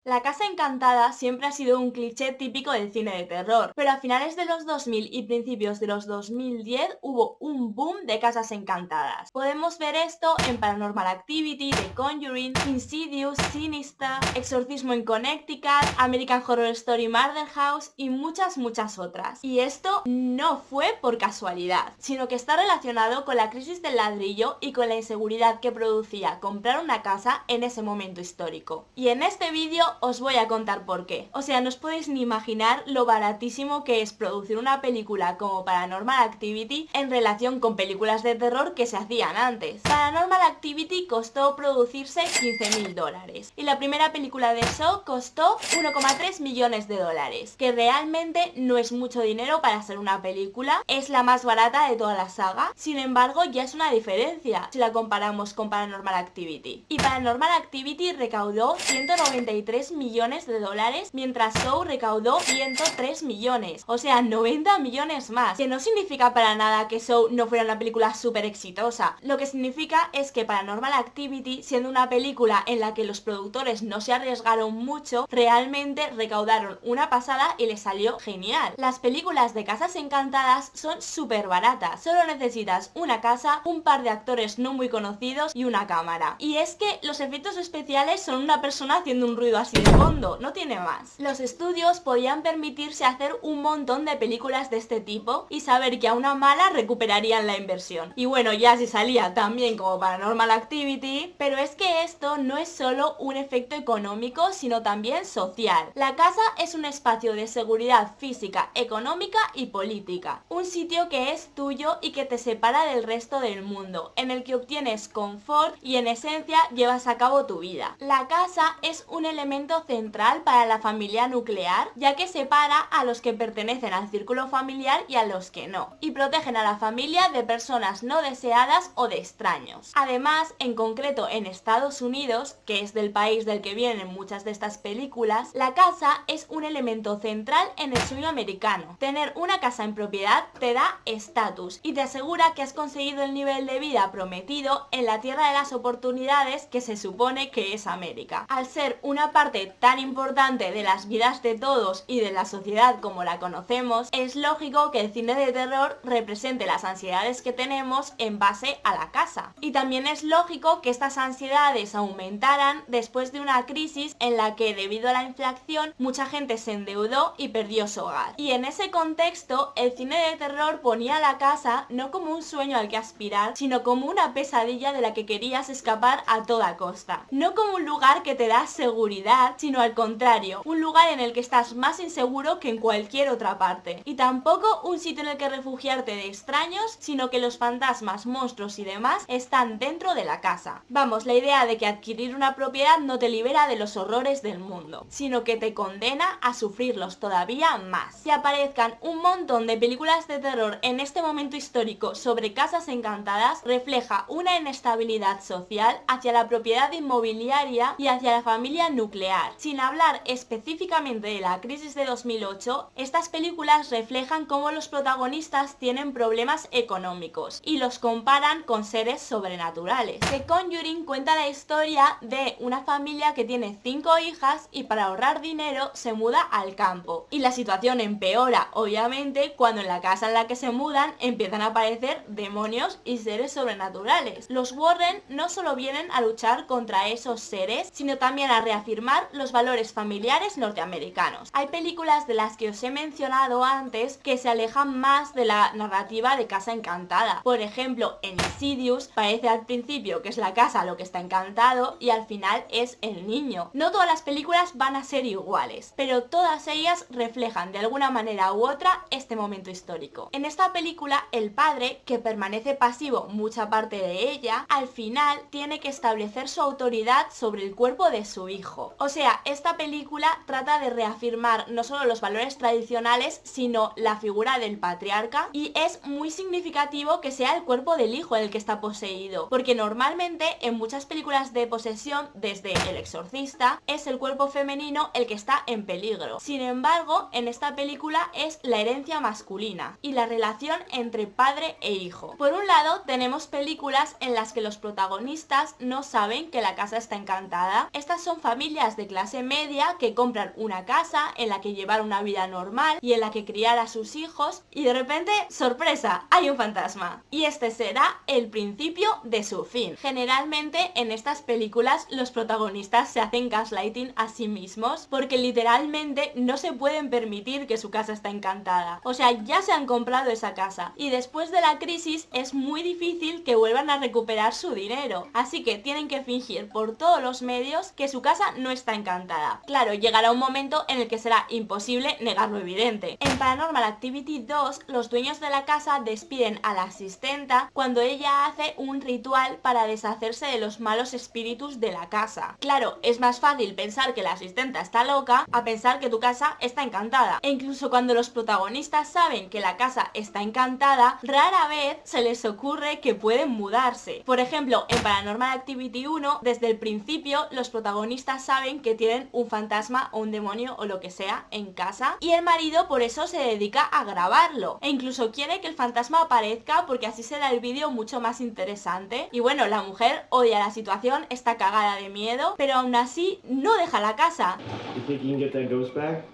La casa encantada siempre ha sido un cliché típico del cine de terror, pero a finales de los 2000 y principios de los 2010 hubo un boom de casas encantadas. Podemos ver esto en Paranormal Activity, The Conjuring, Insidious, Sinister, Exorcismo en Connecticut, American Horror Story Murder House y muchas otras. Y esto no fue por casualidad, sino que está relacionado con la crisis del ladrillo y con la inseguridad que producía comprar una casa en ese momento histórico. Y en este vídeo os voy a contar por qué. O sea, no os podéis ni imaginar lo baratísimo que es producir una película como Paranormal Activity en relación con películas de terror que se hacían antes. Paranormal Activity costó producirse $15.000 y la primera película de Saw costó 1,3 millones de dólares, que realmente no es mucho dinero para ser una película, es la más barata de toda la saga, sin embargo ya es una diferencia si la comparamos con Paranormal Activity. Y Paranormal Activity recaudó 193 millones de dólares, mientras Saw recaudó 103 millones, o sea, 90 millones más, que no significa para nada que Saw no fuera una película súper exitosa. Lo que significa es que Paranormal Activity, siendo una película en la que los productores no se arriesgaron mucho, realmente recaudaron una pasada y les salió genial. Las películas de casas encantadas son súper baratas, solo necesitas una casa, un par de actores no muy conocidos y una cámara. Y es que los efectos especiales son una persona haciendo un ruido así de fondo, no tiene más. Los estudios podían permitirse hacer un montón de películas de este tipo y saber que a una mala recuperarían la inversión. Y bueno, ya si salía tan bien como Paranormal Activity, pero es que esto no es solo un efecto económico, sino también social. La casa es un espacio de seguridad física, económica y política. Un sitio que es tuyo y que te separa del resto del mundo, en el que obtienes confort y en esencia llevas a cabo tu vida. La casa es un elemento central para la familia nuclear, ya que separa a los que pertenecen al círculo familiar y a los que no, y protegen a la familia de personas no deseadas o de extraños. Además, en concreto en Estados Unidos, que es del país del que vienen muchas de estas películas, la casa es un elemento central en el sueño americano. Tener una casa en propiedad te da estatus y te asegura que has conseguido el nivel de vida prometido en la tierra de las oportunidades que se supone que es América. Al ser una parte tan importante de las vidas de todos y de la sociedad como la conocemos, es lógico que el cine de terror represente las ansiedades que tenemos en base a la casa. Y también es lógico que estas ansiedades aumentaran después de una crisis en la que, debido a la inflación, mucha gente se endeudó y perdió su hogar. Y en ese contexto, el cine de terror ponía la casa no como un sueño al que aspirar, sino como una pesadilla de la que querías escapar a toda costa. No como un lugar que te da seguridad, sino al contrario, un lugar en el que estás más inseguro que en cualquier otra parte. Y tampoco un sitio en el que refugiarte de extraños, sino que los fantasmas, monstruos y demás están dentro de la casa. Vamos, la idea de que adquirir una propiedad no te libera de los horrores del mundo, sino que te condena a sufrirlos todavía más. Que aparezcan un montón de películas de terror en este momento histórico sobre casas encantadas refleja una inestabilidad social hacia la propiedad inmobiliaria y hacia la familia nuclear. Sin hablar específicamente de la crisis de 2008, estas películas reflejan cómo los protagonistas tienen problemas económicos y los comparan con seres sobrenaturales. The Conjuring cuenta la historia de una familia que tiene 5 hijas y para ahorrar dinero se muda al campo. Y la situación empeora, obviamente, cuando en la casa en la que se mudan empiezan a aparecer demonios y seres sobrenaturales. Los Warren no solo vienen a luchar contra esos seres, sino también a reafirmar los valores familiares norteamericanos. Hay películas de las que os he mencionado antes que se alejan más de la narrativa de Casa Encantada. Por ejemplo, en Insidious parece al principio que es la casa lo que está encantado y al final es el niño. No todas las películas van a ser iguales, pero todas ellas reflejan de alguna manera u otra este momento histórico. En esta película, el padre, que permanece pasivo mucha parte de ella, al final tiene que establecer su autoridad sobre el cuerpo de su hijo. O sea, esta película trata de reafirmar no solo los valores tradicionales, sino la figura del patriarca, y es muy significativo que sea el cuerpo del hijo el que está poseído, porque normalmente en muchas películas de posesión, desde El Exorcista, es el cuerpo femenino el que está en peligro. Sin embargo, en esta película es la herencia masculina y la relación entre padre e hijo. Por un lado, tenemos películas en las que los protagonistas no saben que la casa está encantada. Estas son familias familias de clase media que compran una casa en la que llevar una vida normal y en la que criar a sus hijos y de repente, ¡sorpresa!, hay un fantasma. Y este será el principio de su fin. Generalmente en estas películas los protagonistas se hacen gaslighting a sí mismos porque literalmente no se pueden permitir que su casa está encantada. O sea, ya se han comprado esa casa y después de la crisis es muy difícil que vuelvan a recuperar su dinero. Así que tienen que fingir por todos los medios que su casa no está encantada. Claro, llegará un momento en el que será imposible negar lo evidente. En Paranormal Activity 2, los dueños de la casa despiden a la asistenta cuando ella hace un ritual para deshacerse de los malos espíritus de la casa. Claro, es más fácil pensar que la asistenta está loca a pensar que tu casa está encantada. E incluso cuando los protagonistas saben que la casa está encantada, rara vez se les ocurre que pueden mudarse. Por ejemplo, en Paranormal Activity 1, desde el principio los protagonistas saben que tienen un fantasma o un demonio o lo que sea en casa y el marido por eso se dedica a grabarlo e incluso quiere que el fantasma aparezca porque así será el vídeo mucho más interesante. Y bueno, la mujer odia la situación, está cagada de miedo, pero aún así no deja la casa. You think you can get that ghost back?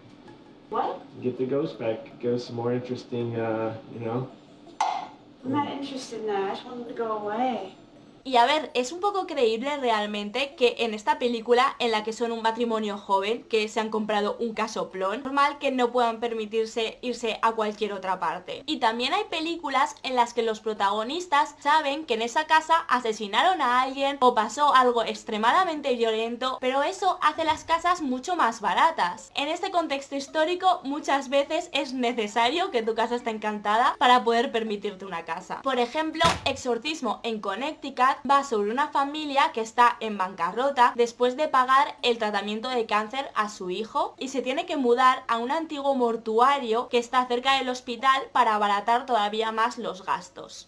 What? Get the ghost back. Give us some more interesting, you know? I'm not interested in that. I just want them to go away. Y a ver, es un poco creíble realmente que en esta película en la que son un matrimonio joven, que se han comprado un casoplón, normal que no puedan permitirse irse a cualquier otra parte. Y también hay películas en las que los protagonistas saben que en esa casa asesinaron a alguien o pasó algo extremadamente violento, pero eso hace las casas mucho más baratas. En este contexto histórico muchas veces es necesario que tu casa esté encantada para poder permitirte una casa. Por ejemplo, Exorcismo en Connecticut va sobre una familia que está en bancarrota después de pagar el tratamiento de cáncer a su hijo y se tiene que mudar a un antiguo mortuario que está cerca del hospital para abaratar todavía más los gastos.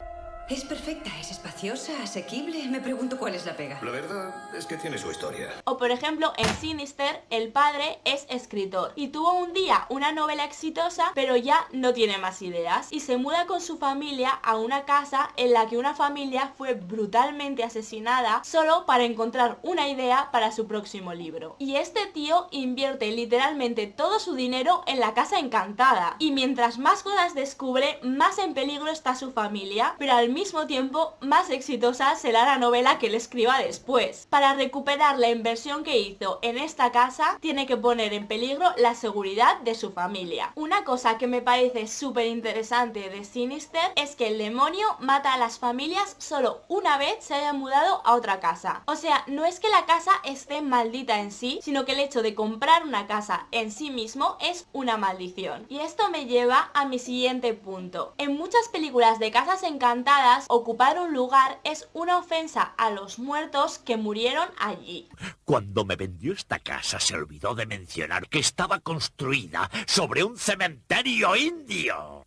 Es perfecta, es espaciosa, asequible. Me pregunto cuál es la pega. La verdad es que tiene su historia. O por ejemplo, en Sinister, el padre es escritor y tuvo un día una novela exitosa, pero ya no tiene más ideas y se muda con su familia a una casa en la que una familia fue brutalmente asesinada solo para encontrar una idea para su próximo libro. Y este tío invierte literalmente todo su dinero en la casa encantada y mientras más cosas descubre, más en peligro está su familia, pero al mismo tiempo más exitosa será la novela que él escriba después. Para recuperar la inversión que hizo en esta casa, tiene que poner en peligro la seguridad de su familia. Una cosa que me parece súper interesante de Sinister es que el demonio mata a las familias solo una vez se haya mudado a otra casa. O sea, no es que la casa esté maldita en sí, sino que el hecho de comprar una casa en sí mismo es una maldición. Y esto me lleva a mi siguiente punto. En muchas películas de casas encantadas, ocupar un lugar es una ofensa a los muertos que murieron allí. Cuando me vendió esta casa se olvidó de mencionar que estaba construida sobre un cementerio indio.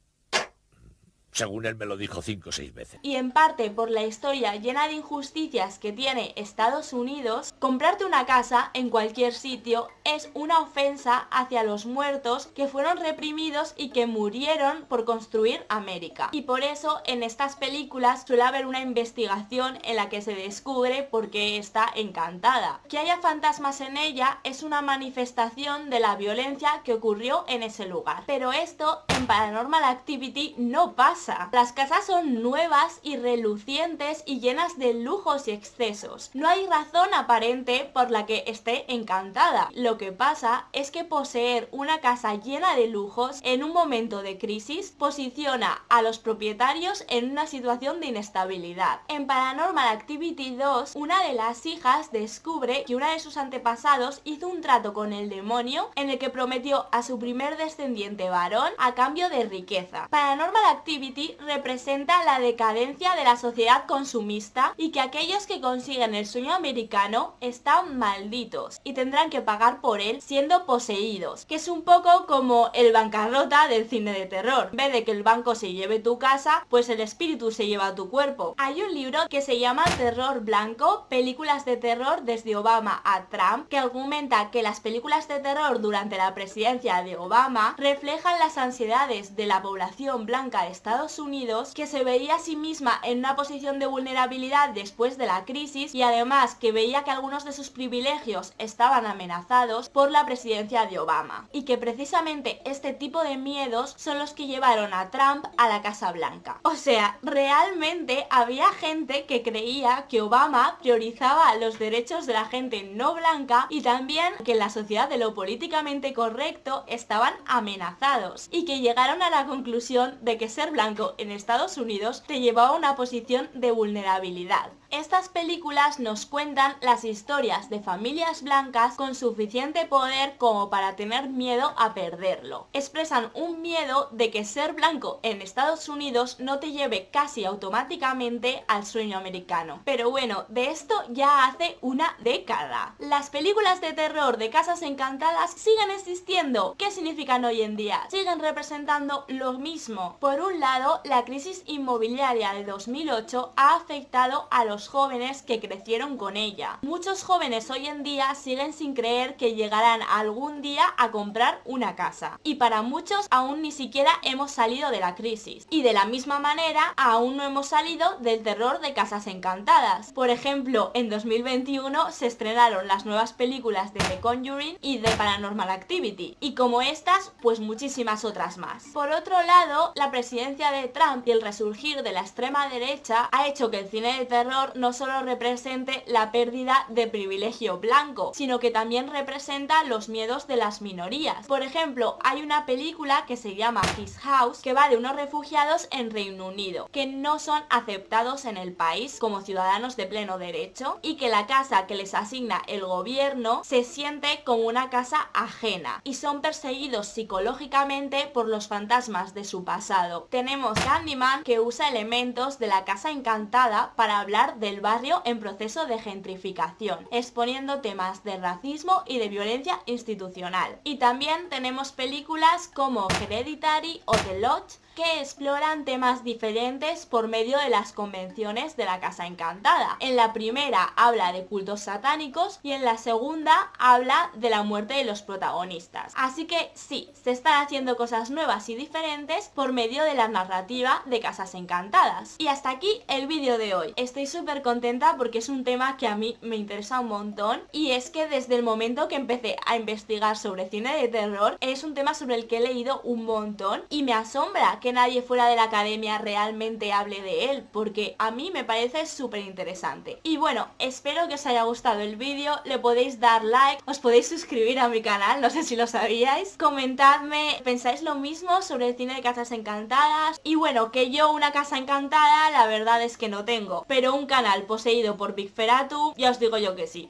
Según él me lo dijo 5 o 6 veces. Y en parte por la historia llena de injusticias que tiene Estados Unidos, comprarte una casa en cualquier sitio es una ofensa hacia los muertos que fueron reprimidos y que murieron por construir América. Y por eso en estas películas suele haber una investigación en la que se descubre por qué está encantada. Que haya fantasmas en ella es una manifestación de la violencia que ocurrió en ese lugar. Pero esto en Paranormal Activity no pasa. Las casas son nuevas y relucientes y llenas de lujos y excesos. No hay razón aparente por la que esté encantada. Lo que pasa es que poseer una casa llena de lujos en un momento de crisis posiciona a los propietarios en una situación de inestabilidad. En Paranormal Activity 2, una de las hijas descubre que una de sus antepasados hizo un trato con el demonio en el que prometió a su primer descendiente varón a cambio de riqueza. Paranormal Activity representa la decadencia de la sociedad consumista y que aquellos que consiguen el sueño americano están malditos y tendrán que pagar por él siendo poseídos, que es un poco como el bancarrota del cine de terror. En vez de que el banco se lleve tu casa, pues el espíritu se lleva tu cuerpo. Hay un libro que se llama Terror Blanco, películas de terror desde Obama a Trump, que argumenta que las películas de terror durante la presidencia de Obama reflejan las ansiedades de la población blanca de Estados Estados Unidos, que se veía a sí misma en una posición de vulnerabilidad después de la crisis y además que veía que algunos de sus privilegios estaban amenazados por la presidencia de Obama, y que precisamente este tipo de miedos son los que llevaron a Trump a la Casa Blanca. O sea, realmente había gente que creía que Obama priorizaba los derechos de la gente no blanca y también que en la sociedad de lo políticamente correcto estaban amenazados, y que llegaron a la conclusión de que ser blanco en Estados Unidos te llevaba a una posición de vulnerabilidad. Estas películas nos cuentan las historias de familias blancas con suficiente poder como para tener miedo a perderlo. Expresan un miedo de que ser blanco en Estados Unidos no te lleve casi automáticamente al sueño americano. Pero bueno, de esto ya hace una década. Las películas de terror de casas encantadas siguen existiendo. ¿Qué significan hoy en día? Siguen representando lo mismo. Por un lado, la crisis inmobiliaria de 2008 ha afectado a los jóvenes que crecieron con ella. Muchos jóvenes hoy en día siguen sin creer que llegarán algún día a comprar una casa. Y para muchos aún ni siquiera hemos salido de la crisis. Y de la misma manera, aún no hemos salido del terror de casas encantadas. Por ejemplo, en 2021 se estrenaron las nuevas películas de The Conjuring y de Paranormal Activity. Y como estas, pues muchísimas otras más. Por otro lado, la presidencia de Trump y el resurgir de la extrema derecha ha hecho que el cine de terror no solo represente la pérdida de privilegio blanco, sino que también representa los miedos de las minorías. Por ejemplo, hay una película que se llama His House, que va de unos refugiados en Reino Unido, que no son aceptados en el país como ciudadanos de pleno derecho, y que la casa que les asigna el gobierno se siente como una casa ajena, y son perseguidos psicológicamente por los fantasmas de su pasado. Tenemos Candyman, que usa elementos de la casa encantada para hablar del barrio en proceso de gentrificación, exponiendo temas de racismo y de violencia institucional. Y también tenemos películas como Hereditary o The Lodge, que exploran temas diferentes por medio de las convenciones de la Casa Encantada. En la primera habla de cultos satánicos y en la segunda habla de la muerte de los protagonistas. Así que sí, se están haciendo cosas nuevas y diferentes por medio de la narrativa de Casas Encantadas. Y hasta aquí el vídeo de hoy. Estoy súper contenta porque es un tema que a mí me interesa un montón, y es que desde el momento que empecé a investigar sobre cine de terror es un tema sobre el que he leído un montón, y me asombra que nadie fuera de la academia realmente hable de él, porque a mí me parece súper interesante. Y bueno, espero que os haya gustado el vídeo, le podéis dar like, os podéis suscribir a mi canal, no sé si lo sabíais, comentadme, ¿pensáis lo mismo sobre el cine de casas encantadas? Y bueno, que yo una casa encantada la verdad es que no tengo, pero un canal poseído por Big Feratu, ya os digo yo que sí.